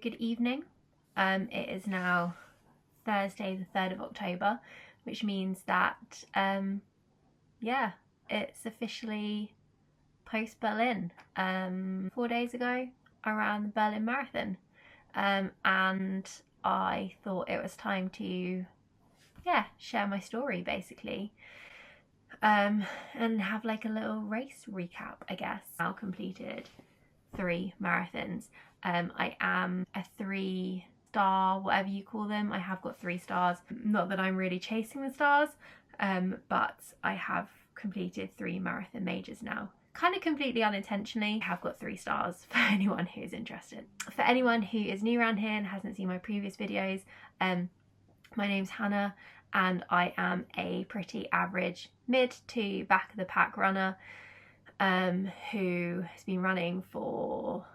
good evening. It is now Thursday the 3rd of October, which means that yeah, it's officially post Berlin. 4 days ago I ran the Berlin Marathon, and I thought it was time to share my story basically, and have like a little race recap, I guess. Now completed 3 marathons. I am a 3-star, whatever you call them. I have got 3 stars. Not that I'm really chasing the stars, but I have completed 3 marathon majors now. Kind of completely unintentionally. I have got 3 stars for anyone who is interested. For anyone who is new around here and hasn't seen my previous videos, my name's Hannah and I am a pretty average mid to back of the pack runner who has been running for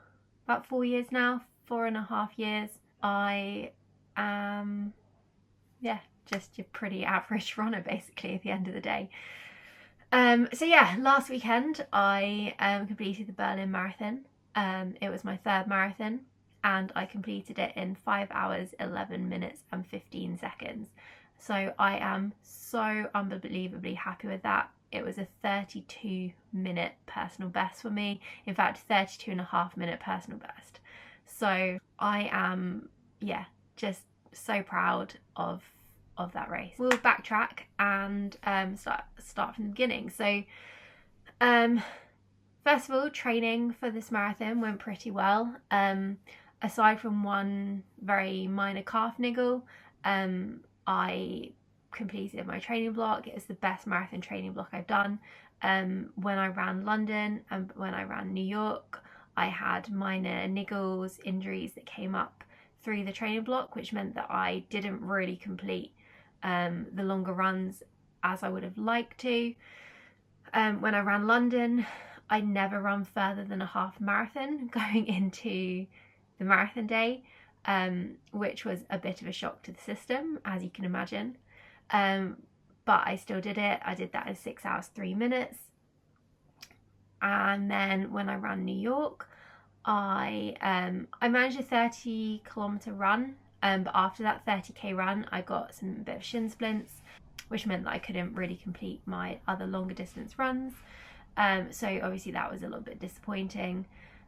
about 4 years now, 4.5 years. I am just a pretty average runner basically at the end of the day. So yeah, last weekend I completed the Berlin Marathon. It was my 3rd marathon and I completed it in 5 hours 11 minutes and 15 seconds. So I am so unbelievably happy with that. It was a 32-minute personal best for me. In fact, 32.5-minute personal best. So I am, just so proud of that race. We'll backtrack and start from the beginning. So first of all, training for this marathon went pretty well. Aside from one very minor calf niggle, I completed my training block. It was the best marathon training block I've done. When I ran London and when I ran New York, I had minor niggles, injuries that came up through the training block, which meant that I didn't really complete the longer runs as I would have liked to. When I ran London, I never run further than a half marathon going into the marathon day, which was a bit of a shock to the system, as you can imagine. But I still did it. I did that in 6 hours 3 minutes. And then when I ran New York, I managed a 30-kilometer run, but after that 30k run I got some bit of shin splints, which meant that I couldn't really complete my other longer distance runs. So obviously that was a little bit disappointing.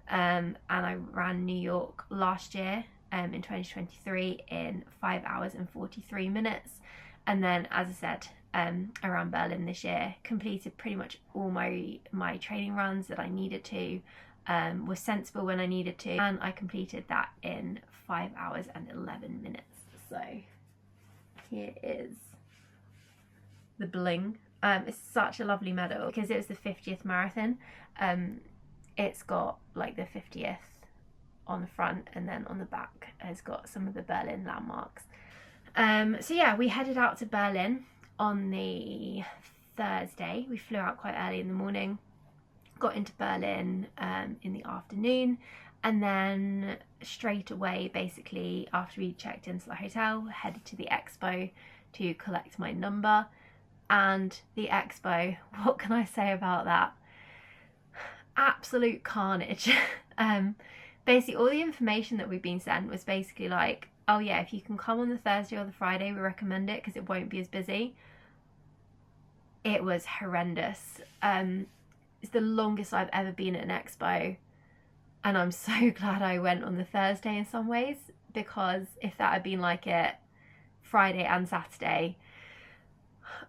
And I ran New York last year in 2023 in 5 hours and 43 minutes. And then, as I said, I ran Berlin this year, completed pretty much all my training runs that I needed to, was sensible when I needed to, and I completed that in 5 hours and 11 minutes. So here is the bling. It's such a lovely medal because it was the 50th marathon. It's got like the 50th on the front, and then on the back has got some of the Berlin landmarks. So yeah, we headed out to Berlin on the Thursday. We flew out quite early in the morning, got into Berlin in the afternoon, and then straight away, basically after we checked into the hotel, headed to the expo to collect my number. And the expo, what can I say about that? Absolute carnage. Basically all the information that we've been sent was basically like, oh yeah, if you can come on the Thursday or the Friday, we recommend it because it won't be as busy. It was horrendous. It's the longest I've ever been at an expo, and I'm so glad I went on the Thursday in some ways, because if that had been like it Friday and Saturday,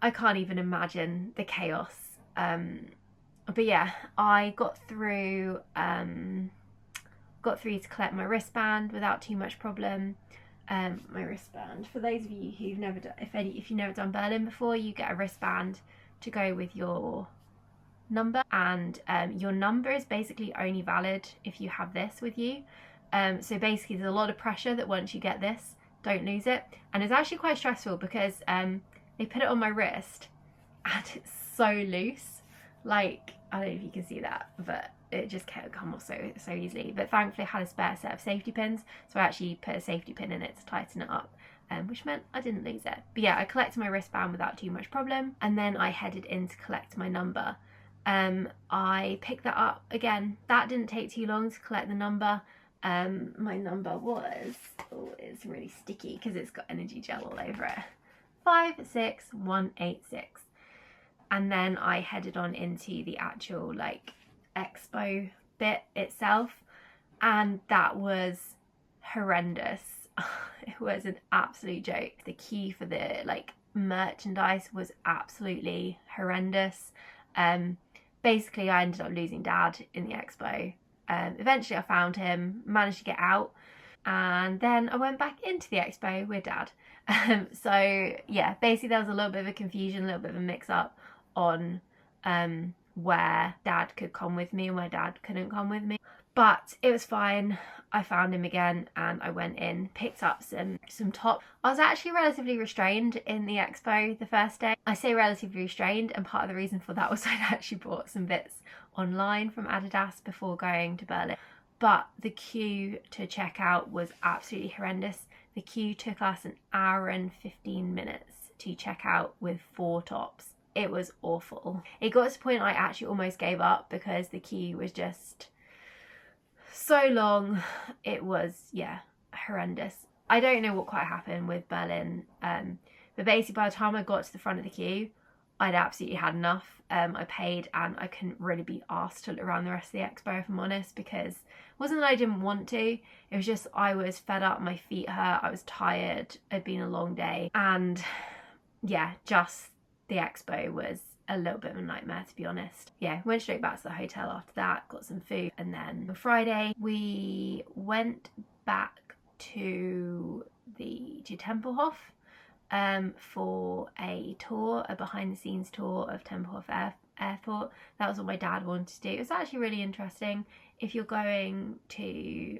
I can't even imagine the chaos. But yeah, I got through to collect my wristband without too much problem. My wristband, for those of you who've never done, if you've never done Berlin before, you get a wristband to go with your number, and your number is basically only valid if you have this with you. So basically there's a lot of pressure that once you get this, don't lose it. And it's actually quite stressful because they put it on my wrist and it's so loose, like, I don't know if you can see that, but it just can't come off so easily. But thankfully I had a spare set of safety pins, so I actually put a safety pin in it to tighten it up, which meant I didn't lose it. But yeah, I collected my wristband without too much problem, and then I headed in to collect my number. I picked that up again. That didn't take too long to collect the number. my number was, oh, it's really sticky because it's got energy gel all over it, 56186. And then I headed on into the actual like expo bit itself, and that was horrendous. It was an absolute joke. The queue for the like merchandise was absolutely horrendous. Basically I ended up losing Dad in the expo. Eventually I found him, managed to get out, and then I went back into the expo with Dad. So yeah, basically there was a little bit of a confusion, a little bit of a mix up on where Dad could come with me and where Dad couldn't come with me. But it was fine. I found him again and I went in, picked up some tops. I was actually relatively restrained in the expo the first day. I say relatively restrained, and part of the reason for that was I'd actually bought some bits online from Adidas before going to Berlin. But the queue to check out was absolutely horrendous. The queue took us an hour and 15 minutes to check out with 4 tops. It was awful. It got to the point I actually almost gave up because the queue was just so long. It was, yeah, horrendous. I don't know what quite happened with Berlin, but basically by the time I got to the front of the queue, I'd absolutely had enough. I paid and I couldn't really be asked to look around the rest of the expo, if I'm honest, because it wasn't that I didn't want to, it was just I was fed up, my feet hurt, I was tired, it'd been a long day, and yeah, just the expo was a little bit of a nightmare, to be honest. Yeah, went straight back to the hotel after that, got some food, and then on Friday we went back to Tempelhof for a tour, a behind the scenes tour of Tempelhof Airport. That was what my dad wanted to do. It was actually really interesting. If you're going to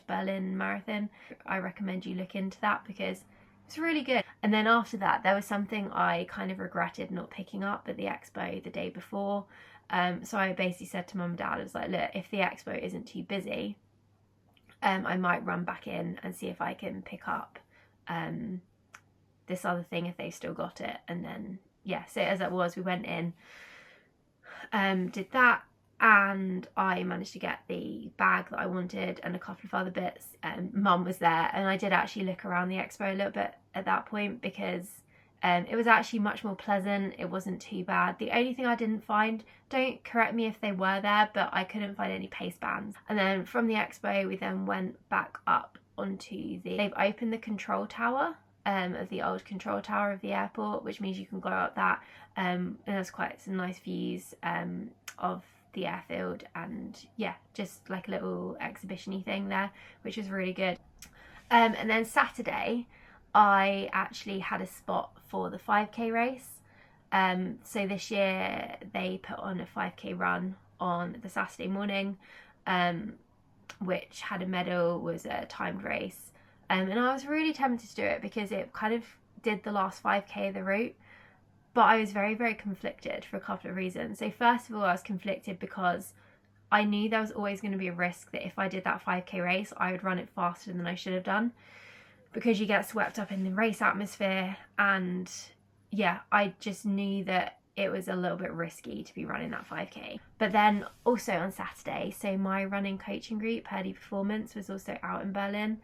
Berlin Marathon, I recommend you look into that because it's really good. And then after that, there was something I kind of regretted not picking up at the expo the day before. So I basically said to Mum and Dad, I was like, look, if the expo isn't too busy, I might run back in and see if I can pick up this other thing if they've still got it. And then, yeah, so as it was, we went in, did that, and I managed to get the bag that I wanted and a couple of other bits. Mum was there, and I did actually look around the expo a little bit at that point because it was actually much more pleasant. It wasn't too bad. The only thing I didn't find, don't correct me if they were there, but I couldn't find any pace bands. And then from the expo we then went back up onto they've opened the control tower of the old control tower of the airport, which means you can go up that, and there's quite some nice views of the airfield, and yeah, just like a little exhibition-y thing there, which was really good. And then Saturday I actually had a spot for the 5k race. So this year they put on a 5k run on the Saturday morning, which had a medal, was a timed race, and I was really tempted to do it because it kind of did the last 5k of the route, but I was very, very conflicted for a couple of reasons. So first of all, I was conflicted because I knew there was always going to be a risk that if I did that 5k race, I would run it faster than I should have done, because you get swept up in the race atmosphere. And yeah, I just knew that it was a little bit risky to be running that 5k. But then also on Saturday, so my running coaching group, Purdy Performance, was also out in Berlin,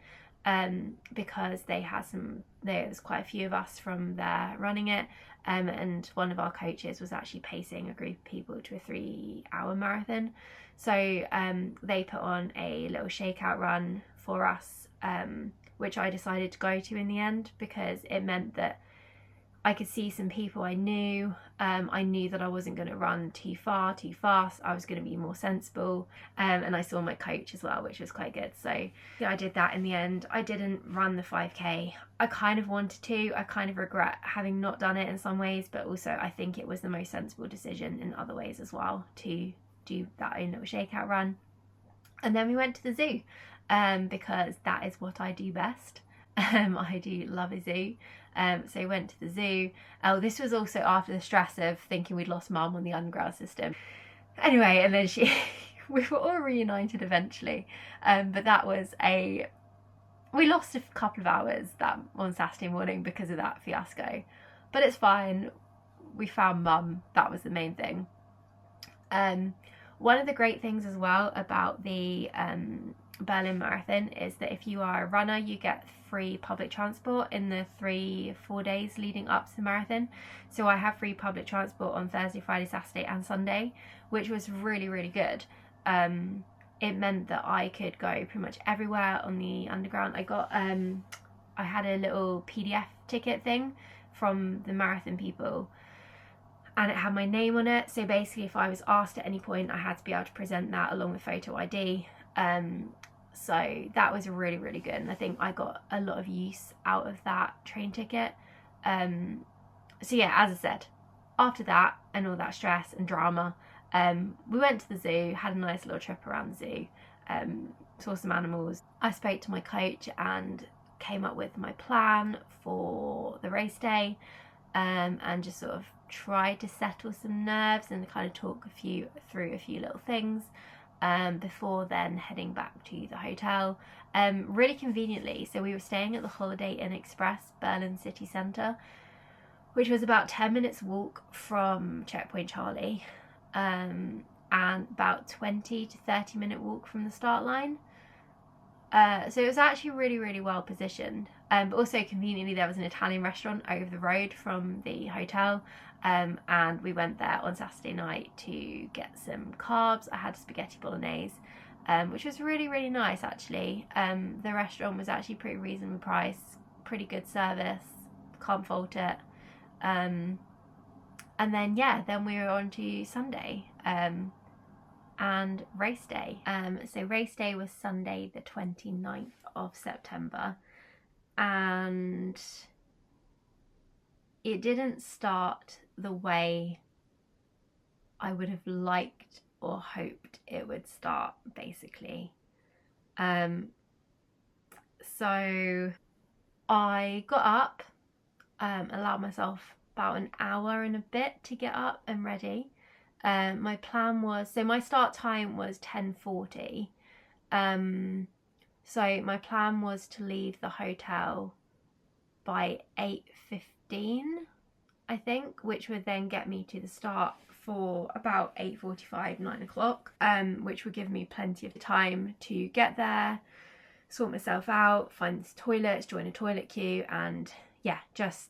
because there was quite a few of us from there running it, and one of our coaches was actually pacing a group of people to a 3-hour marathon. So they put on a little shakeout run for us, which I decided to go to in the end because it meant that I could see some people I knew. I knew that I wasn't going to run too far, too fast. I was going to be more sensible. And I saw my coach as well, which was quite good. So yeah, I did that in the end. I didn't run the 5k. I kind of wanted to. I kind of regret having not done it in some ways, but also I think it was the most sensible decision in other ways as well to do that own little shakeout run. And then we went to the zoo, because that is what I do best. I do love a zoo. So we went to the zoo. Oh, this was also after the stress of thinking we'd lost Mum on the underground system. Anyway, and then we were all reunited eventually. But that was we lost a couple of hours that on Saturday morning because of that fiasco. But it's fine. We found Mum. That was the main thing. One of the great things as well about the Berlin Marathon is that if you are a runner, you get free public transport in the 3-4 days leading up to the marathon. So I have free public transport on Thursday, Friday, Saturday and Sunday, which was really, really good. It meant that I could go pretty much everywhere on the underground. I had a little PDF ticket thing from the marathon people, and it had my name on it. So basically, if I was asked at any point, I had to be able to present that along with photo ID. So that was really, really good, and I think I got a lot of use out of that train ticket. So yeah, as I said, after that and all that stress and drama, we went to the zoo, had a nice little trip around the zoo, saw some animals. I spoke to my coach and came up with my plan for the race day, and just sort of tried to settle some nerves and kind of talk through a few little things before then heading back to the hotel. Really conveniently, so we were staying at the Holiday Inn Express, Berlin city centre, which was about 10 minutes walk from Checkpoint Charlie, and about 20 to 30 minute walk from the start line. So it was actually really, really well positioned. But also conveniently, there was an Italian restaurant over the road from the hotel, and we went there on Saturday night to get some carbs. I had spaghetti bolognese, which was really, really nice actually. The restaurant was actually pretty reasonable price, pretty good service, can't fault it. And then then we were on to Sunday, and race day. So race day was Sunday the 29th of September, and it didn't start the way I would have liked or hoped it would start, basically. So I got up, allowed myself about an hour and a bit to get up and ready. My plan was, so my start time was 10:40. So my plan was to leave the hotel by 8:15, I think, which would then get me to the start for about 8:45, 9 o'clock, which would give me plenty of time to get there, sort myself out, find the toilets, join a toilet queue, and just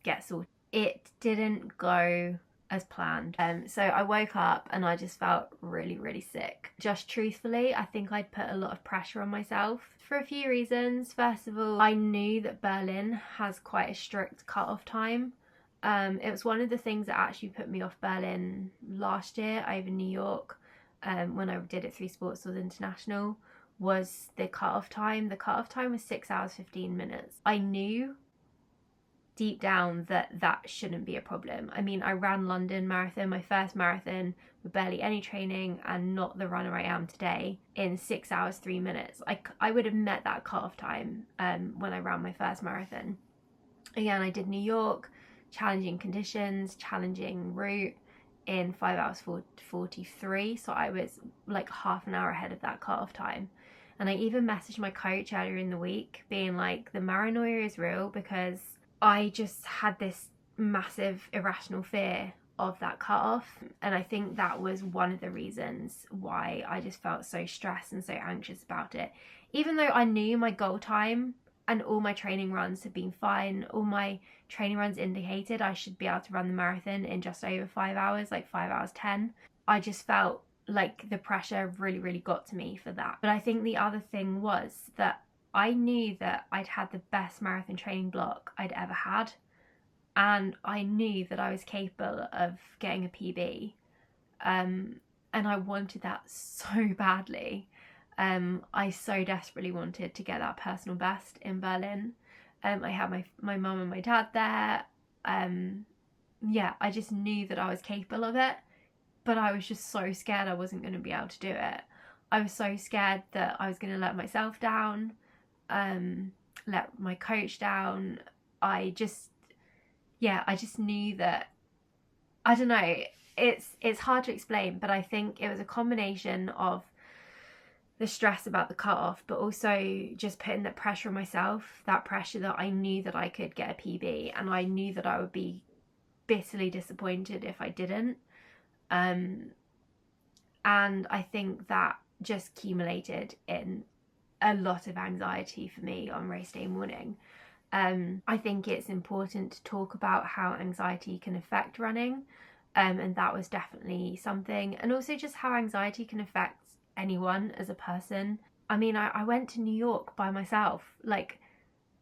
get sorted. It didn't go as planned. So I woke up and I just felt really, really sick. Just truthfully, I think I'd put a lot of pressure on myself for a few reasons. First of all, I knew that Berlin has quite a strict cut-off time. It was one of the things that actually put me off Berlin last year over New York, when I did it through Sports Stars International, was the cut-off time. The cut-off time was 6 hours 15 minutes. I knew deep down that shouldn't be a problem. I mean, I ran London Marathon, my first marathon, with barely any training and not the runner I am today, in 6 hours 3 minutes. I would have met that cut-off time when I ran my first marathon. Again, I did New York, challenging conditions, challenging route, in 5 hours 43, so I was like half an hour ahead of that cut-off time. And I even messaged my coach earlier in the week being like, the paranoia is real, because I just had this massive irrational fear of that cut-off, and I think that was one of the reasons why I just felt so stressed and so anxious about it. Even though I knew my goal time and all my training runs had been fine, all my training runs indicated I should be able to run the marathon in just over 5 hours, like 5 hours 10. I just felt like the pressure really, really got to me for that. But I think the other thing was that I knew that I'd had the best marathon training block I'd ever had, and I knew that I was capable of getting a PB, and I wanted that so badly. I so desperately wanted to get that personal best in Berlin. I had my mum and my dad there. I just knew that I was capable of it, but I was just so scared I wasn't going to be able to do it. I was so scared that I was going to let myself down, let my coach down. I just knew that, I don't know, it's hard to explain, but I think it was a combination of the stress about the cut-off, but also just putting that pressure on myself, that pressure that I knew that I could get a PB, and I knew that I would be bitterly disappointed if I didn't. And I think that just accumulated in a lot of anxiety for me on race day morning. I think it's important to talk about how anxiety can affect running, and that was definitely something. And also just how anxiety can affect anyone as a person. I mean, I went to New York by myself. Like,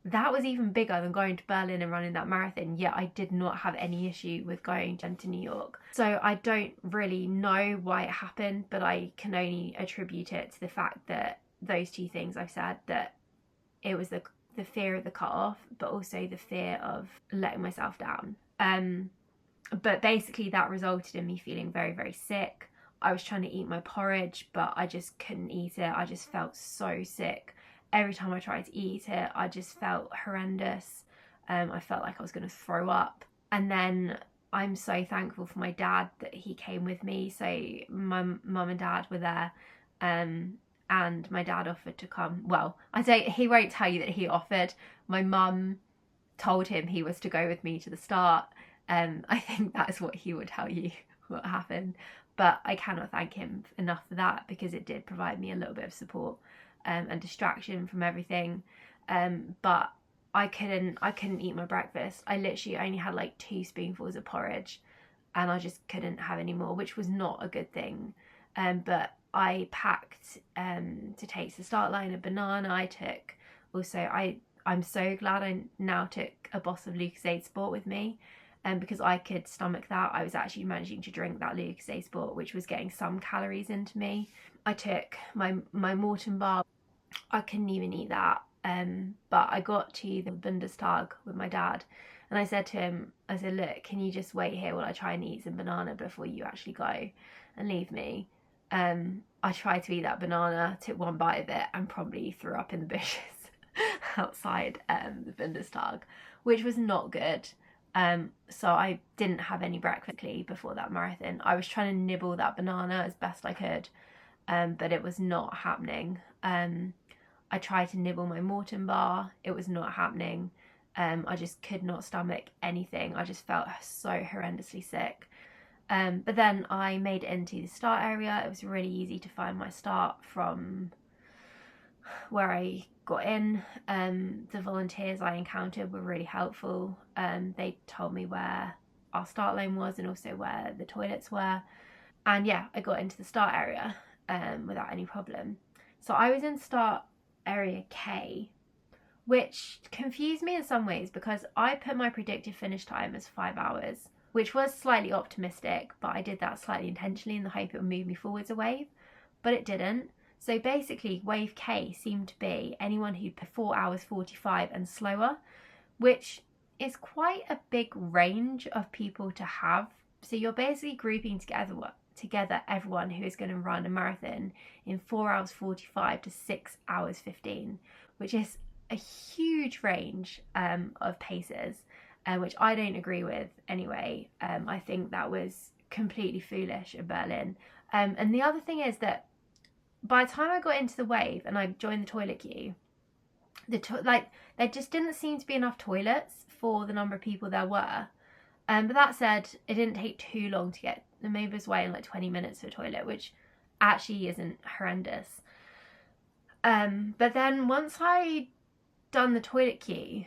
that was even bigger than going to Berlin and running that marathon, yet I did not have any issue with going to New York. So I don't really know why it happened, but I can only attribute it to the fact that those two things I've said, that it was the fear of the cut-off, but also the fear of letting myself down. But basically that resulted in me feeling very, very sick. I was trying to eat my porridge, but I just couldn't eat it. I just felt so sick. Every time I tried to eat it, I just felt horrendous. I felt like I was going to throw up. And then I'm so thankful for my dad that he came with me. So my mum and dad were there, and my dad offered to come. Well, he won't tell you that he offered. My mum told him he was to go with me to the start. I think that's what he would tell you what happened. But I cannot thank him enough for that, because it did provide me a little bit of support and distraction from everything. But I couldn't eat my breakfast. I literally only had like 2 spoonfuls of porridge, and I just couldn't have any more, which was not a good thing. But I packed to take to the start line a banana. I'm so glad I now took a boss of Lucozade Sport with me, because I could stomach that. I was actually managing to drink that Lucozade Sport, which was getting some calories into me. I took my Morton bar. I couldn't even eat that. But I got to the Bundestag with my dad, and I said to him, I said, look, can you just wait here while I try and eat some banana before you actually go and leave me? I tried to eat that banana, took one bite of it, and probably threw up in the bushes outside the Bundestag, which was not good. So I didn't have any breakfast before that marathon. I was trying to nibble that banana as best I could, but it was not happening. I tried to nibble my Morton bar. It was not happening. I just could not stomach anything. I just felt so horrendously sick. But then I made it into the start area. It was really easy to find my start from where I got in. The volunteers I encountered were really helpful. They told me where our start line was and also where the toilets were. And yeah, I got into the start area without any problem. So I was in start area K, which confused me in some ways, because I put my predicted finish time as 5 hours, which was slightly optimistic, but I did that slightly intentionally in the hope it would move me forwards a wave, but it didn't. So basically wave K seemed to be anyone who put 4 hours 45 and slower, which is quite a big range of people to have. So you're basically grouping together everyone who is going to run a marathon in 4 hours 45 to 6 hours 15, which is a huge range of paces, which I don't agree with anyway. I think that was completely foolish in Berlin. And the other thing is that by the time I got into the wave and I joined the toilet queue, there just didn't seem to be enough toilets for the number of people there were. But that said, it didn't take too long to get the Mavis Way in like 20 minutes to a toilet, which actually isn't horrendous. But then once I done the toilet queue,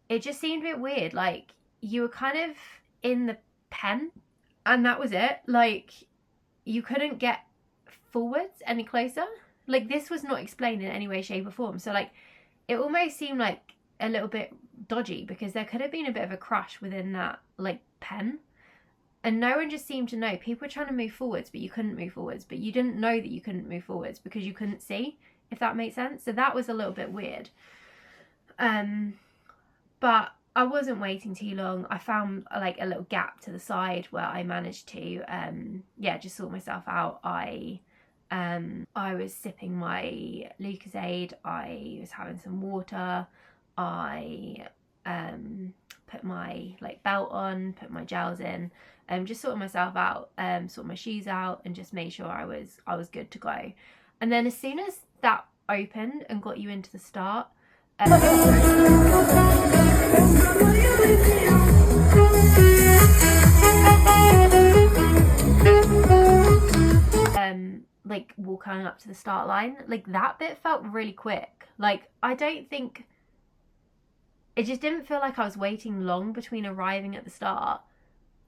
it just seemed a bit weird. Like, you were kind of in the pen and that was it. Like, you couldn't get forwards any closer. Like, this was not explained in any way, shape or form. So like, it almost seemed like a little bit dodgy, because there could have been a bit of a crush within that like pen, and no one just seemed to know. People were trying to move forwards, but you couldn't move forwards, but you didn't know that you couldn't move forwards because you couldn't see, if that makes sense. So that was a little bit weird. But I wasn't waiting too long. I found like a little gap to the side where I managed to just sort myself out. I was sipping my Lucozade, I was having some water, I put my like belt on, put my gels in, just sorting myself out, sort my shoes out, and just made sure I was good to go. And then as soon as that opened and got you into the start, like walking up to the start line, like that bit felt really quick. Like I don't think, it just didn't feel like I was waiting long between arriving at the start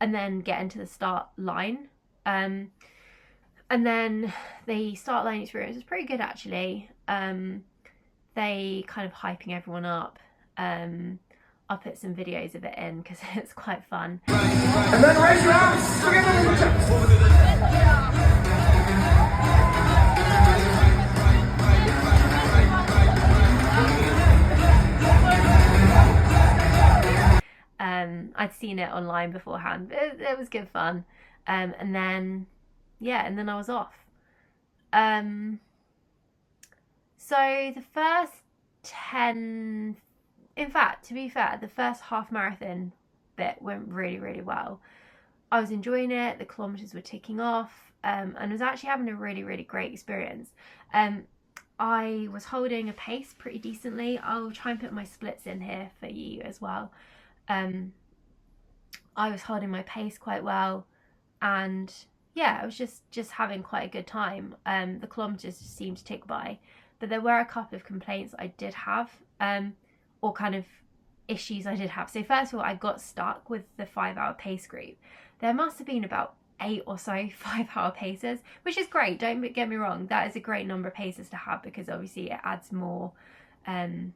and then getting to the start line. And then the start line experience was pretty good actually. They kind of hyping everyone up. I'll put some videos of it in because it's quite fun. And then raise your arms. I'd seen it online beforehand, but it was good fun. And then, yeah, and then I was off. So the first 10, in fact, to be fair, the first half marathon bit went really, really well. I was enjoying it, the kilometers were ticking off, and I was actually having a really, really great experience. I was holding a pace pretty decently. I'll try and put my splits in here for you as well. I was holding my pace quite well, and yeah, I was just having quite a good time. The kilometers just seemed to tick by, but there were a couple of complaints I did have, or kind of issues I did have. So first of all, I got stuck with the 5-hour pace group. There must have been about 8 or so 5-hour paces, which is great, don't get me wrong, that is a great number of paces to have because obviously it adds more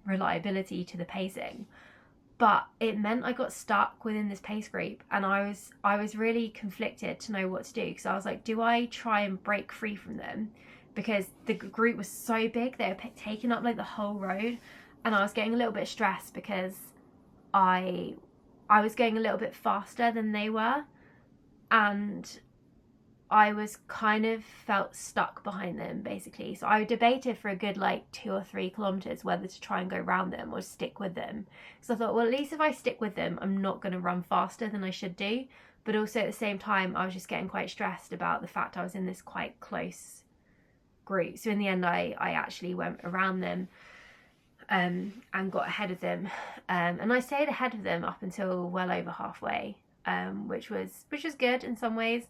reliability to the pacing. But it meant I got stuck within this pace group, and I was really conflicted to know what to do, because I was like, do I try and break free from them? Because the group was so big, they were taking up like the whole road, and I was getting a little bit stressed because I was going a little bit faster than they were, and I was kind of felt stuck behind them basically. So I debated for a good like 2 or 3 kilometers whether to try and go around them or stick with them. So I thought, well, at least if I stick with them, I'm not going to run faster than I should do. But also at the same time, I was just getting quite stressed about the fact I was in this quite close group. So in the end, I actually went around them and got ahead of them. And I stayed ahead of them up until well over halfway, which was good in some ways.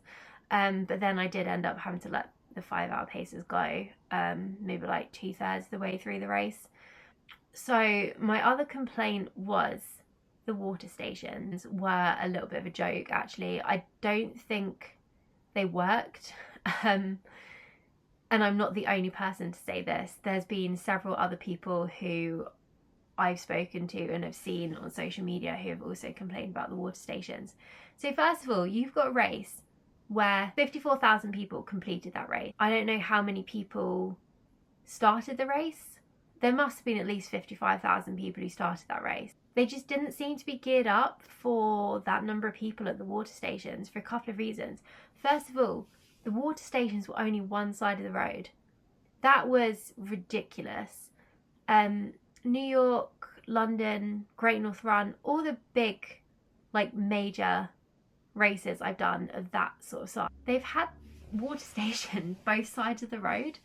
But then I did end up having to let the 5-hour paces go, maybe like 2/3 of the way through the race. So my other complaint was the water stations were a little bit of a joke, actually. I don't think they worked. And I'm not the only person to say this. There's been several other people who I've spoken to and have seen on social media who have also complained about the water stations. So first of all, you've got a race where 54,000 people completed that race. I don't know how many people started the race. There must have been at least 55,000 people who started that race. They just didn't seem to be geared up for that number of people at the water stations for a couple of reasons. First of all, the water stations were only one side of the road. That was ridiculous. New York, London, Great North Run, all the big, like, major races I've done of that sort of size, they've had water station both sides of the road,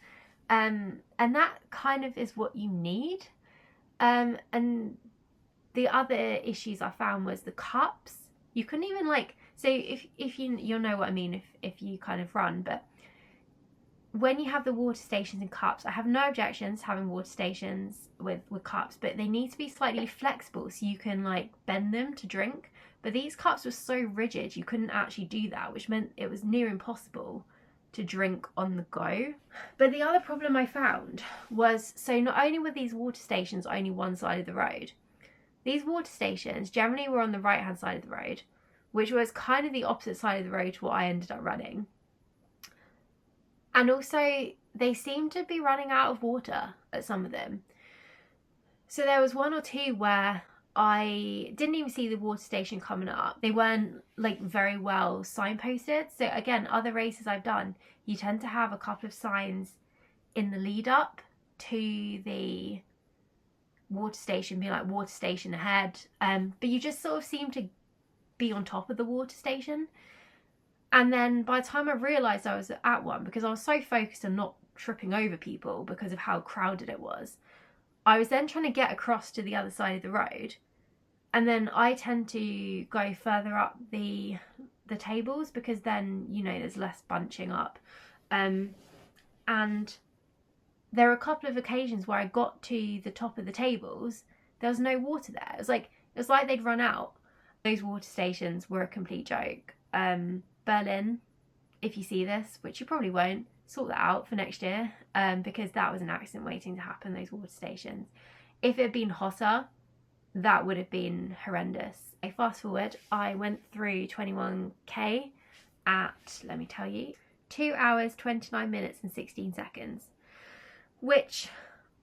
and that kind of is what you need. And the other issues I found was the cups. You couldn't even like, so if you'll know what I mean if you kind of run, but when you have the water stations and cups, I have no objections to having water stations with cups, but they need to be slightly flexible so you can like bend them to drink. But these cups were so rigid you couldn't actually do that, which meant it was near impossible to drink on the go. But the other problem I found was, so not only were these water stations only one side of the road, these water stations generally were on the right hand side of the road, which was kind of the opposite side of the road to what I ended up running. And also they seemed to be running out of water at some of them. So there was 1 or 2 where I didn't even see the water station coming up. They weren't like very well signposted. So again, other races I've done, you tend to have a couple of signs in the lead up to the water station, being like water station ahead. But you just sort of seem to be on top of the water station. And then by the time I realised I was at one, because I was so focused on not tripping over people because of how crowded it was, I was then trying to get across to the other side of the road, and then I tend to go further up the tables because then, you know, there's less bunching up. And there were a couple of occasions where I got to the top of the tables, there was no water there. It was like they'd run out. Those water stations were a complete joke. Berlin, if you see this, which you probably won't, sort that out for next year, because that was an accident waiting to happen, those water stations. If it had been hotter, that would have been horrendous. Fast forward, I went through 21k at, let me tell you, 2 hours, 29 minutes and 16 seconds, which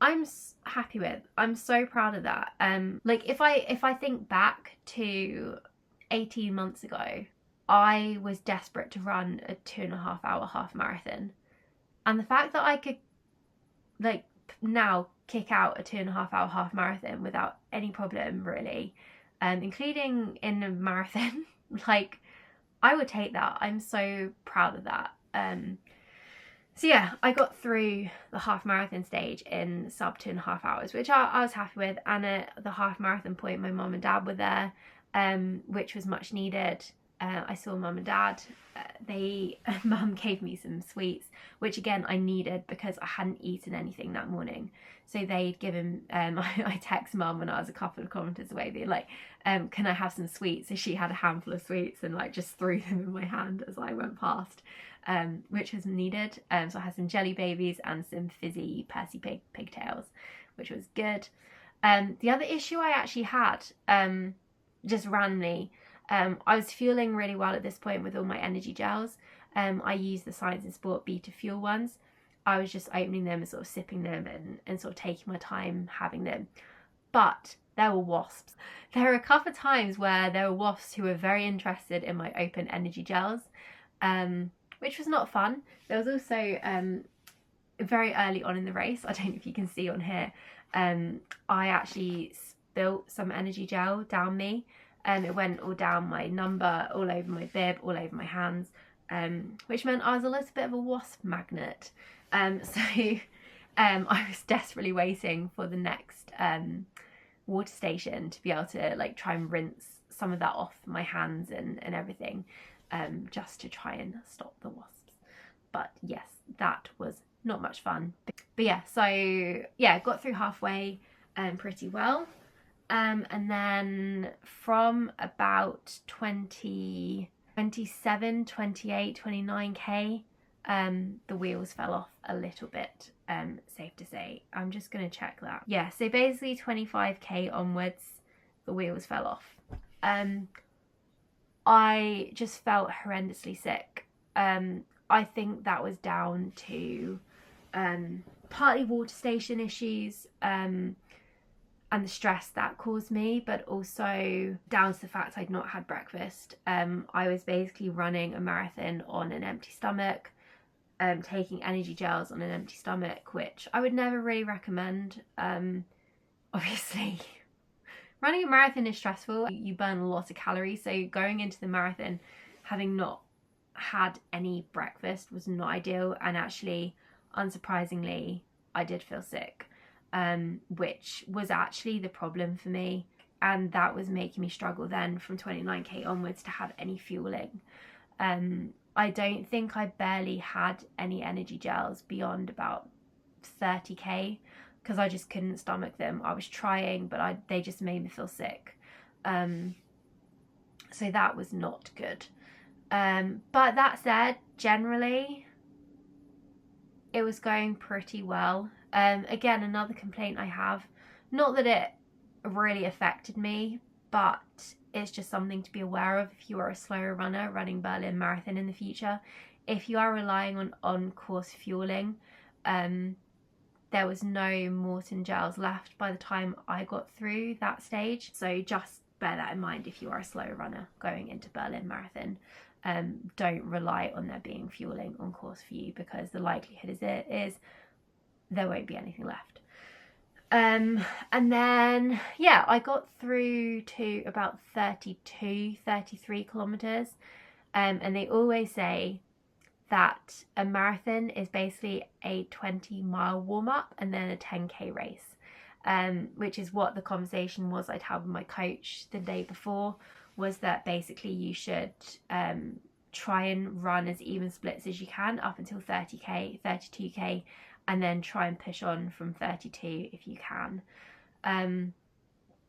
I'm happy with. I'm so proud of that. Like if I think back to 18 months ago, I was desperate to run a 2.5 hour half marathon. And the fact that I could like now kick out a 2.5 hour half marathon without any problem really, including in a marathon, like I would take that. I'm so proud of that. So yeah, I got through the half marathon stage in sub 2.5 hours, which I was happy with. And at the half marathon point, my mum and dad were there, which was much needed. I saw mum and dad. Mum gave me some sweets, which again I needed because I hadn't eaten anything that morning. So they'd given, I texted mum when I was a couple of kilometres away, being like, can I have some sweets? So she had a handful of sweets and like just threw them in my hand as I went past, which was needed. So I had some jelly babies and some fizzy Percy pigtails, which was good. The other issue I actually had, just randomly, I was fueling really well at this point with all my energy gels. I used the Science and Sport Beta Fuel ones. I was just opening them and sort of sipping them and sort of taking my time having them. But there were wasps. There were a couple of times where there were wasps who were very interested in my open energy gels, which was not fun. There was also very early on in the race, I don't know if you can see on here, I actually spilt some energy gel down me. It went all down my number, all over my bib, all over my hands, which meant I was a little bit of a wasp magnet. So I was desperately waiting for the next water station to be able to like try and rinse some of that off my hands and everything, just to try and stop the wasps. But yes, that was not much fun. But yeah, so yeah, got through halfway pretty well. And then from about 27, 28, 29k, the wheels fell off a little bit, safe to say. I'm just going to check that. Yeah, so basically 25k onwards, the wheels fell off. I just felt horrendously sick. I think that was down to partly water station issues, and the stress that caused me, but also down to the fact I'd not had breakfast. I was basically running a marathon on an empty stomach, taking energy gels on an empty stomach, which I would never really recommend. Obviously, running a marathon is stressful. You burn a lot of calories, so going into the marathon having not had any breakfast was not ideal, and actually, unsurprisingly, I did feel sick. Which was actually the problem for me, and that was making me struggle then from 29k onwards to have any fueling. I don't think I barely had any energy gels beyond about 30k because I just couldn't stomach them. I was trying, but they just made me feel sick. So that was not good. But that said, generally it was going pretty well. Again, another complaint I have, not that it really affected me, but it's just something to be aware of if you are a slower runner running Berlin Marathon in the future. If you are relying on course fueling, there was no Morton gels left by the time I got through that stage. So just bear that in mind if you are a slow runner going into Berlin Marathon. Don't rely on there being fueling on course for you, because the likelihood is there won't be anything left. And then yeah, I got through to about 32, 33 kilometers, and they always say that a marathon is basically a 20-mile warm-up and then a 10k race, which is what the conversation was I'd had with my coach the day before, was that basically you should try and run as even splits as you can up until 30k, 32k, and then try and push on from 32 if you can.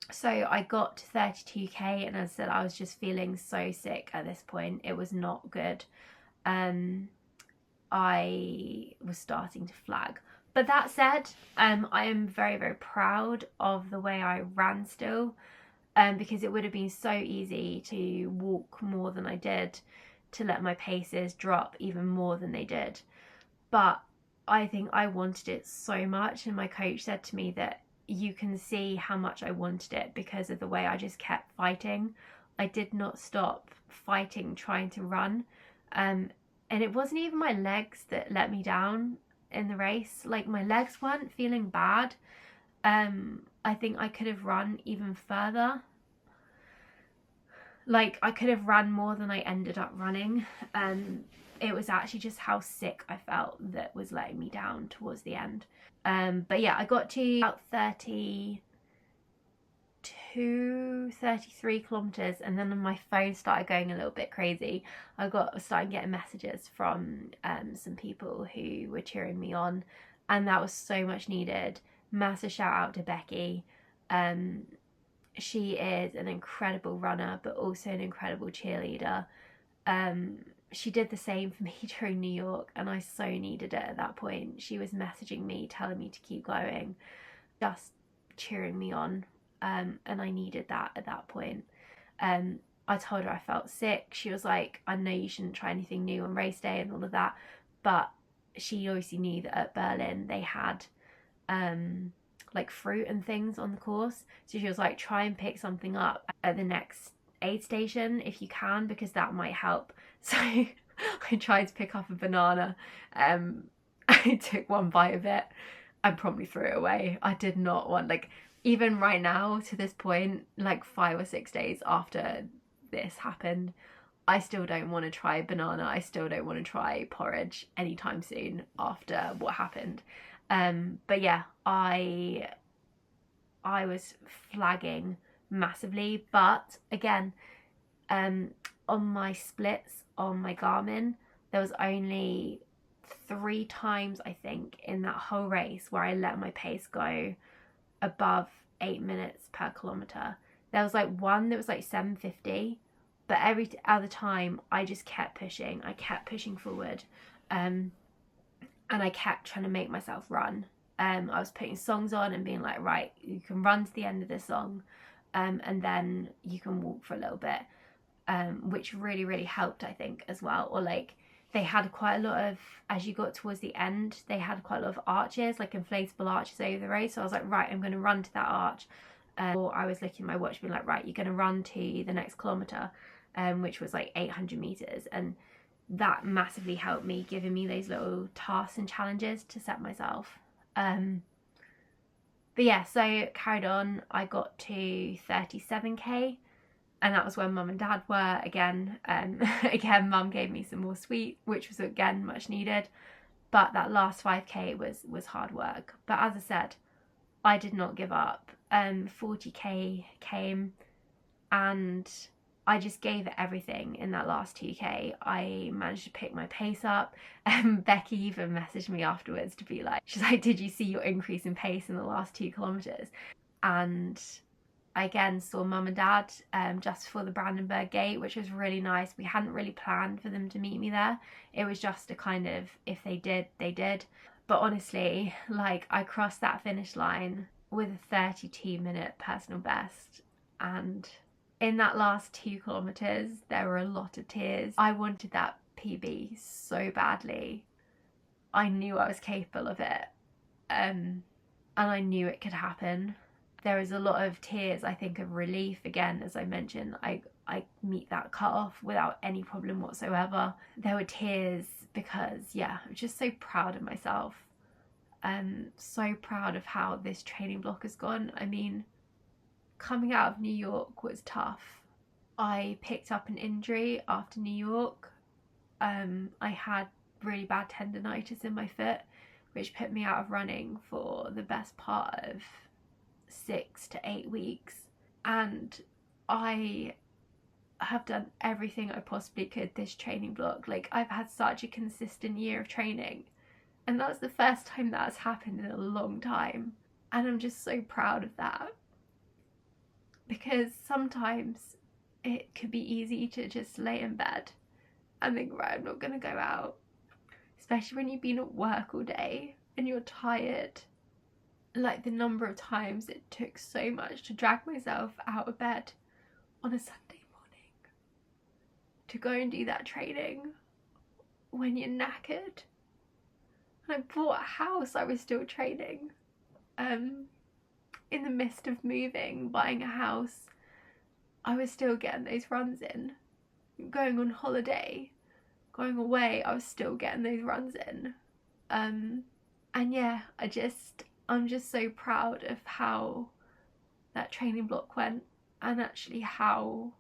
So I got to 32k, and as I said, I was just feeling so sick at this point. It was not good. I was starting to flag. But that said, I am very, very proud of the way I ran still, because it would have been so easy to walk more than I did, to let my paces drop even more than they did. But I think I wanted it so much, and my coach said to me that you can see how much I wanted it because of the way I just kept fighting. I did not stop fighting, trying to run. And it wasn't even my legs that let me down in the race. Like, my legs weren't feeling bad. I think I could have run even further. Like, I could have run more than I ended up running. It was actually just how sick I felt that was letting me down towards the end. But yeah, I got to about 33 kilometers, and then my phone started going a little bit crazy. I started getting messages from some people who were cheering me on, and that was so much needed. Massive shout out to Becky. She is an incredible runner, but also an incredible cheerleader. She did the same for me during New York, and I so needed it at that point. She was messaging me, telling me to keep going, just cheering me on, and I needed that at that point. I told her I felt sick. She was like, I know you shouldn't try anything new on race day and all of that, but she obviously knew that at Berlin they had like fruit and things on the course, so she was like, try and pick something up at the next aid station if you can, because that might help. So I tried to pick up a banana. I took one bite of it and promptly threw it away. I did not want, like, even right now to this point, like 5 or 6 days after this happened, I still don't want to try a banana. I still don't want to try porridge anytime soon after what happened. But yeah, I was flagging massively, but again, on my splits on my Garmin, there was only 3 times, I think, in that whole race where I let my pace go above 8 minutes per kilometer. There was like one that was like 7:50, but every other time I just kept pushing. I kept pushing forward, and I kept trying to make myself run. I was putting songs on and being like, right, you can run to the end of this song, and then you can walk for a little bit, which really, really helped, I think, as well. Or like, they had quite a lot of, as you got towards the end, they had quite a lot of arches, like inflatable arches over the road. So I was like, right, I'm going to run to that arch. Or I was looking at my watch being like, right, you're going to run to the next kilometer, which was like 800 meters. And that massively helped me, giving me those little tasks and challenges to set myself. But yeah, so carried on. I got to 37k, and that was when mum and dad were again. Again, mum gave me some more sweet, which was again much needed. But that last 5k was hard work. But as I said, I did not give up. 40k came, and I just gave it everything in that last 2k. I managed to pick my pace up. Becky even messaged me afterwards to be like, she's like, did you see your increase in pace in the last 2 kilometers? And I again saw mum and dad just before the Brandenburg Gate, which was really nice. We hadn't really planned for them to meet me there. It was just a kind of, if they did, they did. But honestly, like, I crossed that finish line with a 32-minute personal best, and in that last 2 kilometers, there were a lot of tears. I wanted that PB so badly. I knew I was capable of it, and I knew it could happen. There was a lot of tears, I think, of relief. Again, as I mentioned, I meet that cutoff without any problem whatsoever. There were tears because, yeah, I'm just so proud of myself. So proud of how this training block has gone. I mean, coming out of New York was tough. I picked up an injury after New York. I had really bad tendonitis in my foot, which put me out of running for the best part of 6 to 8 weeks. And I have done everything I possibly could this training block. Like, I've had such a consistent year of training, and that's the first time that has happened in a long time, and I'm just so proud of that, because sometimes it could be easy to just lay in bed and think, right, I'm not gonna go out, especially when you've been at work all day and you're tired. Like, the number of times it took so much to drag myself out of bed on a Sunday morning to go and do that training when you're knackered. And I bought a house, I was still training. In the midst of moving, buying a house, I was still getting those runs in. Going on holiday, going away, I was still getting those runs in. And yeah, I'm just so proud of how that training block went, and actually how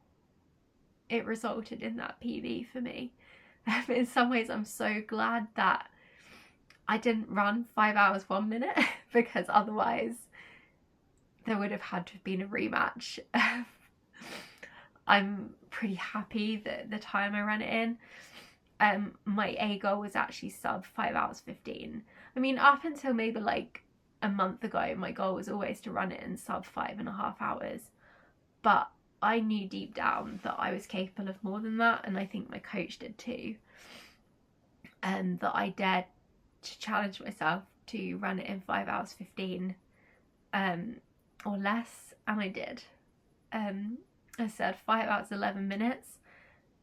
it resulted in that PB for me. In some ways, I'm so glad that I didn't run 5 hours 1 minute, because otherwise there would have had to have been a rematch. I'm pretty happy that the time I ran it in. My A goal was actually sub 5 hours 15. I mean, up until maybe like a month ago, my goal was always to run it in sub 5.5 hours. But I knew deep down that I was capable of more than that, and I think my coach did too. And that I dared to challenge myself to run it in 5 hours 15 or less, and I did. I said 5 hours 11 minutes.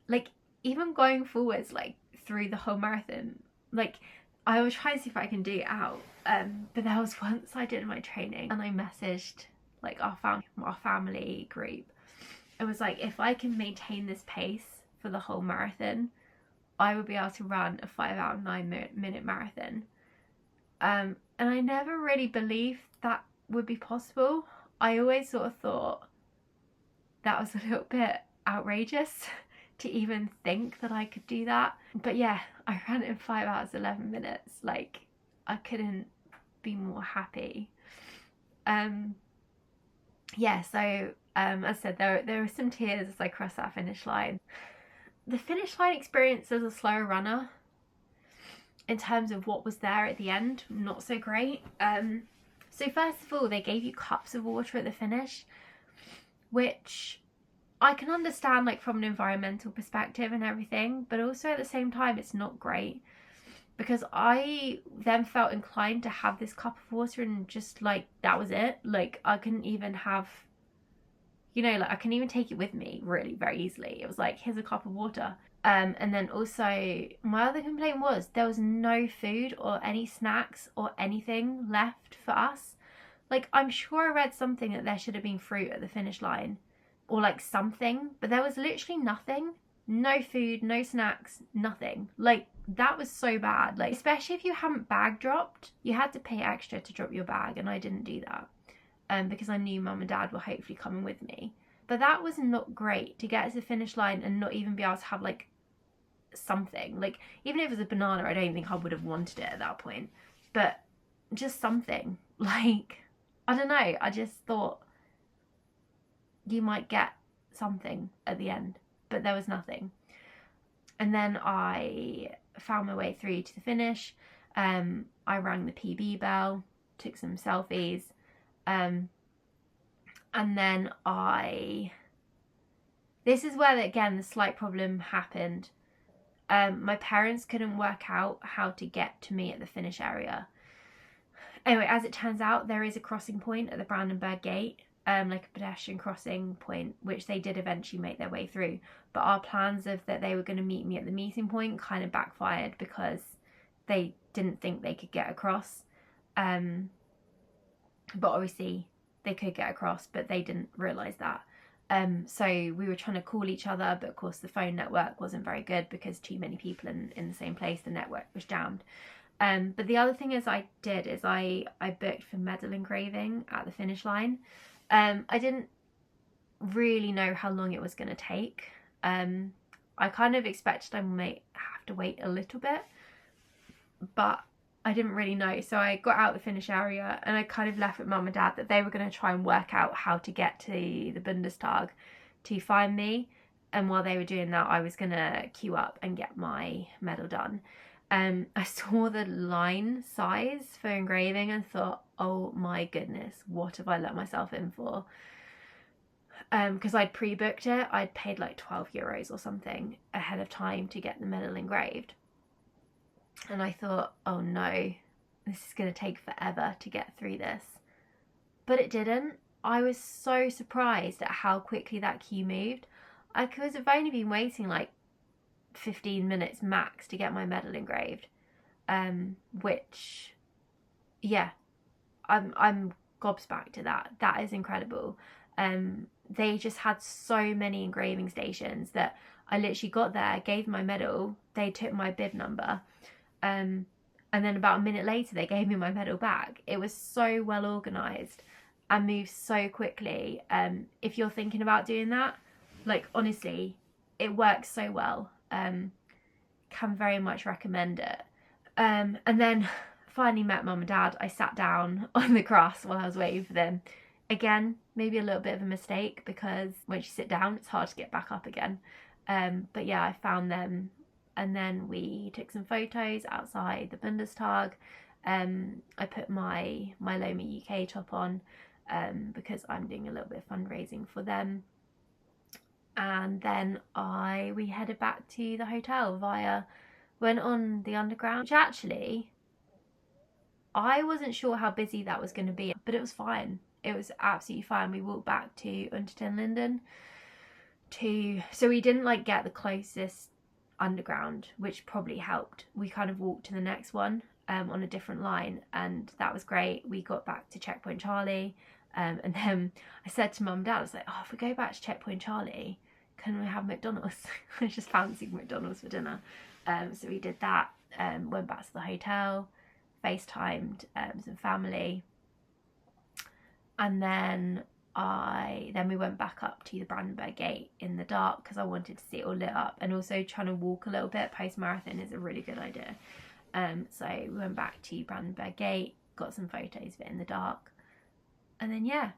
Like, even going forwards, like through the whole marathon, like I was trying to see if I can do it out, but there was once I did my training and I messaged like our family group. It was like, if I can maintain this pace for the whole marathon, I would be able to run a 5 hour 9 minute marathon. And I never really believed that would be possible. I always sort of thought that was a little bit outrageous to even think that I could do that. But yeah, I ran it in 5 hours 11 minutes. Like, I couldn't be more happy. Yeah, so as I said, there were some tears as I crossed that finish line. The finish line experience as a slower runner, in terms of what was there at the end, not so great. So first of all, they gave you cups of water at the finish, which I can understand, like, from an environmental perspective and everything, but also at the same time it's not great, because I then felt inclined to have this cup of water and just, like, that was it. Like, I couldn't even have, you know, like, I can even take it with me really very easily. It was like, here's a cup of water. And then also my other complaint was there was no food or any snacks or anything left for us. Like, I'm sure I read something that there should have been fruit at the finish line, or like something, but there was literally nothing. No food, no snacks, nothing. Like, that was so bad. Like, especially if you hadn't bag dropped, you had to pay extra to drop your bag, and I didn't do that because I knew mum and dad were hopefully coming with me. But that was not great, to get to the finish line and not even be able to have like something. Like, even if it was a banana, I don't think I would have wanted it at that point, but just something. Like, I don't know, I just thought you might get something at the end, but there was nothing. And then I found my way through to the finish. I rang the PB bell, took some selfies, and then this is where, again, the slight problem happened. My parents couldn't work out how to get to me at the finish area. Anyway, as it turns out, there is a crossing point at the Brandenburg Gate, like a pedestrian crossing point, which they did eventually make their way through. But our plans of that they were going to meet me at the meeting point kind of backfired, because they didn't think they could get across. But obviously they could get across, but they didn't realise that. So we were trying to call each other, but of course the phone network wasn't very good, because too many people in the same place, the network was jammed. But the other thing I booked for medal engraving at the finish line. I didn't really know how long it was going to take. I kind of expected I might have to wait a little bit, but I didn't really know. So I got out the finish area and I kind of left with mum and dad that they were going to try and work out how to get to the Bundestag to find me. And while they were doing that, I was gonna queue up and get my medal done. I saw the line size for engraving and thought, oh my goodness, what have I let myself in for? Because I'd pre-booked it. I'd paid like €12 or something ahead of time to get the medal engraved. And I thought, oh no, this is going to take forever to get through this. But it didn't. I was so surprised at how quickly that queue moved. I could have only been waiting like 15 minutes max to get my medal engraved, which, yeah, I'm gobsmacked at that. That is incredible. They just had so many engraving stations that I literally got there, gave my medal, they took my bib number, and then about a minute later they gave me my medal back. It was so well organised and moved so quickly. If you're thinking about doing that, like honestly, it works so well. Can very much recommend it. And then finally met mum and dad. I sat down on the grass while I was waiting for them. Again, maybe a little bit of a mistake, because once you sit down it's hard to get back up again. But yeah, I found them, and then we took some photos outside the Bundestag. I put my Loma UK top on, because I'm doing a little bit of fundraising for them. And then we headed back to the hotel went on the underground, which actually, I wasn't sure how busy that was going to be, but it was fine. It was absolutely fine. We walked back to Unter den Linden so we didn't like get the closest underground, which probably helped. We kind of walked to the next one on a different line, and that was great. We got back to Checkpoint Charlie, and then I said to mum and dad, I was like, oh, if we go back to Checkpoint Charlie, can we have McDonald's? I just fancied McDonald's for dinner. So we did that, went back to the hotel, FaceTimed some family, and then we went back up to the Brandenburg Gate in the dark because I wanted to see it all lit up, and also trying to walk a little bit post-marathon is a really good idea. So we went back to Brandenburg Gate, got some photos of it in the dark, and then yeah,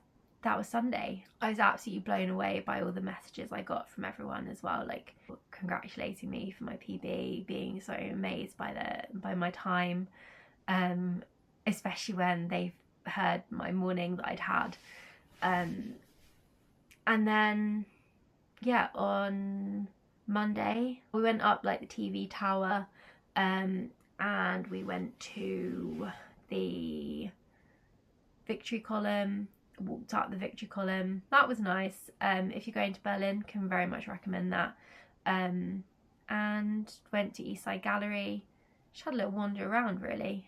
that was Sunday. I was absolutely blown away by all the messages I got from everyone as well, like congratulating me for my PB, being so amazed by my time, especially when they've heard my morning that I'd had. And then yeah, on Monday we went up like the TV tower, and we went to the Victory Column, walked up the Victory Column. That was nice. If you're going to Berlin, can very much recommend that. And went to East Side Gallery, just had a little wander around really.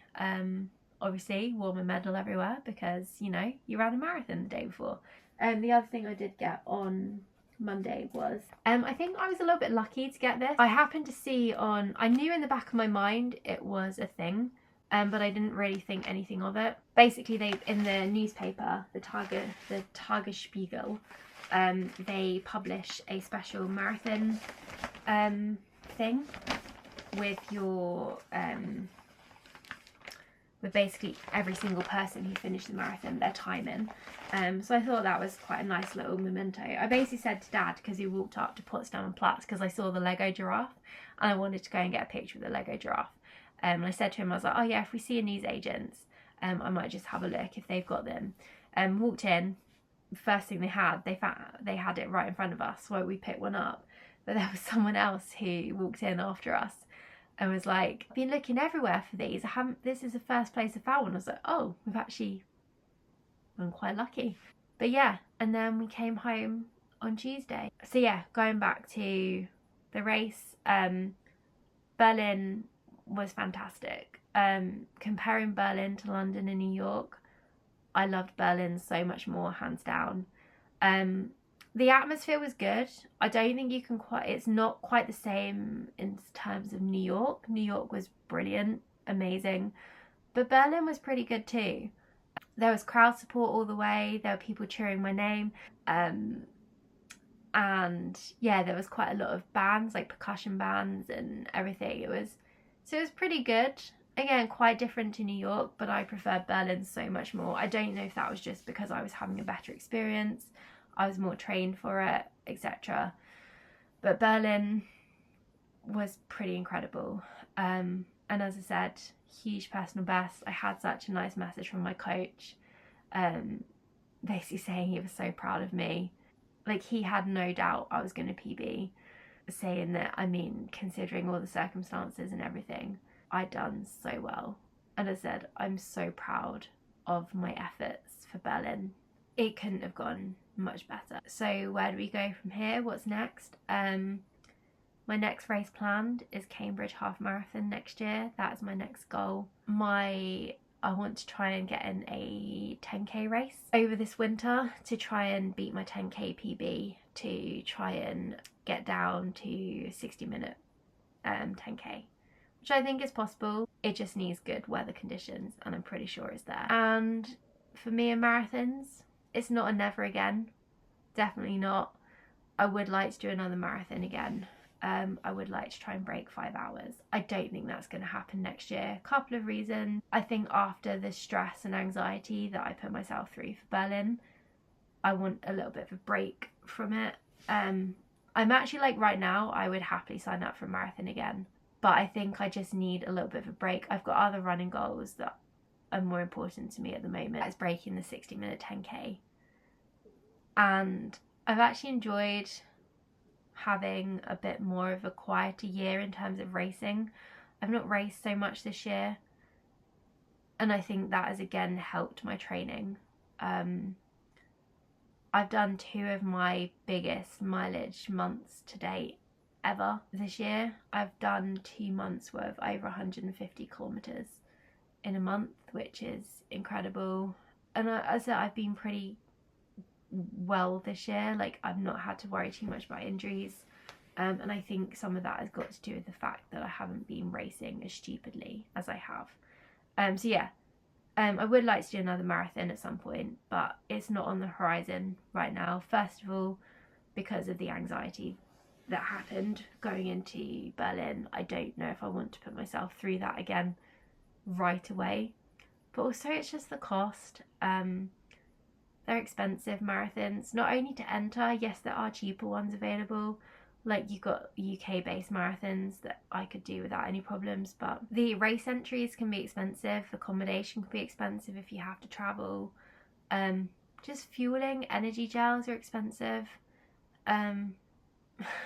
Obviously wore my medal everywhere because, you know, you ran a marathon the day before. The other thing I did get on Monday was, I think I was a little bit lucky to get this. I happened to see I knew in the back of my mind it was a thing, but I didn't really think anything of it. Basically, in the newspaper, the Tagesspiegel, they publish a special marathon thing with your with basically every single person who finished the marathon, their time in. So I thought that was quite a nice little memento. I basically said to Dad, because he walked up to Potsdamer Platz, because I saw the Lego giraffe and I wanted to go and get a picture with the Lego giraffe. And I said to him, I was like, oh yeah, if we see a newsagents, I might just have a look if they've got them. Walked in, first thing they had it right in front of us, so we picked one up. But there was someone else who walked in after us and was like, I've been looking everywhere for these. This is the first place I found one. I was like, oh, we've actually been quite lucky. But yeah, and then we came home on Tuesday. So yeah, going back to the race, Berlin was fantastic. Comparing Berlin to London and New York, I loved Berlin so much more, hands down. The atmosphere was good. I don't think it's not quite the same in terms of New York. New York was brilliant, amazing, but Berlin was pretty good too. There was crowd support all the way. There were people cheering my name, and yeah, there was quite a lot of bands, like percussion bands and everything. It was pretty good. Again, quite different to New York, but I preferred Berlin so much more. I don't know if that was just because I was having a better experience, I was more trained for it, etc. But Berlin was pretty incredible. And as I said, huge personal best. I had such a nice message from my coach, basically saying he was so proud of me. Like, he had no doubt I was going to PB, saying that, I mean, considering all the circumstances and everything, I'd done so well. And as I said, I'm so proud of my efforts for Berlin. It couldn't have gone much better. So where do we go from here? What's next? My next race planned is Cambridge Half Marathon next year. That's my next goal. I want to try and get in a 10k race over this winter to try and beat my 10k PB, to try and get down to 60-minute 10k, which I think is possible. It just needs good weather conditions, and I'm pretty sure it's there. And for me in marathons, it's not a never again. Definitely not. I would like to do another marathon again. I would like to try and break 5 hours. I don't think that's going to happen next year. A couple of reasons. I think after the stress and anxiety that I put myself through for Berlin, I want a little bit of a break from it. I'm actually, like, right now, I would happily sign up for a marathon again. But I think I just need a little bit of a break. I've got other running goals that are more important to me at the moment. It's breaking the 60-minute 10k. And I've actually enjoyed having a bit more of a quieter year in terms of racing. I've not raced so much this year, and I think that has again helped my training. I've done 2 of my biggest mileage months to date ever this year. I've done 2 months worth over 150 kilometers in a month, which is incredible. And as I said, I've been pretty well this year. Like, I've not had to worry too much about injuries, and I think some of that has got to do with the fact that I haven't been racing as stupidly as I have. So yeah, I would like to do another marathon at some point, but it's not on the horizon right now. First of all, because of the anxiety that happened going into Berlin. I don't know if I want to put myself through that again right away. But also, it's just the cost. They're expensive marathons, not only to enter. Yes, there are cheaper ones available, like you've got UK based marathons that I could do without any problems, but the race entries can be expensive, accommodation can be expensive if you have to travel, just fueling, energy gels are expensive, and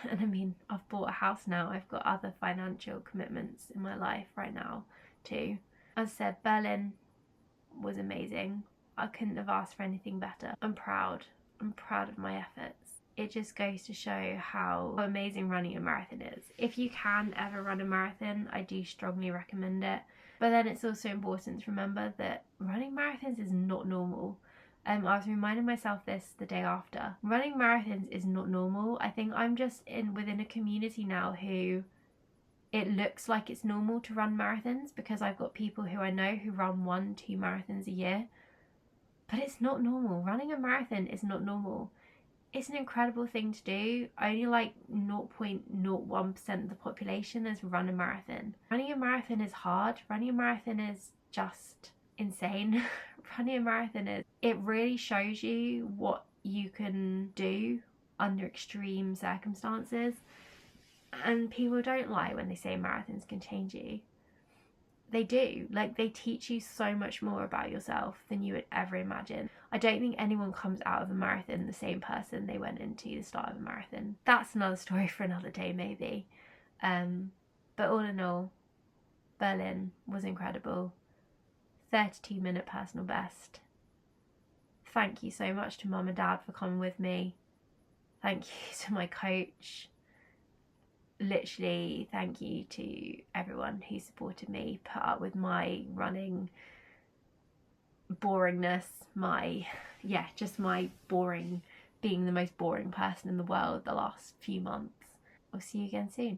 I mean, I've bought a house now, I've got other financial commitments in my life right now too. As I said, Berlin was amazing. I couldn't have asked for anything better. I'm proud of my efforts. It just goes to show how amazing running a marathon is. If you can ever run a marathon, I do strongly recommend it. But then it's also important to remember that running marathons is not normal. I was reminding myself this the day after. Running marathons is not normal. I think I'm just within a community now who it looks like it's normal to run marathons, because I've got people who I know who run 1-2 marathons a year. But it's not normal. Running a marathon is not normal. It's an incredible thing to do. Only like 0.01% of the population has run a marathon. Running a marathon is hard. Running a marathon is just insane. Running a marathon it really shows you what you can do under extreme circumstances. And people don't lie when they say marathons can change you. They do. Like, they teach you so much more about yourself than you would ever imagine. I don't think anyone comes out of a marathon the same person they went into the start of a marathon. That's another story for another day maybe. But all in all, Berlin was incredible. 32-minute personal best. Thank you so much to Mum and Dad for coming with me. Thank you to my coach. Literally, thank you to everyone who supported me, put up with my running boringness, just my being the most boring person in the world the last few months. I'll see you again soon.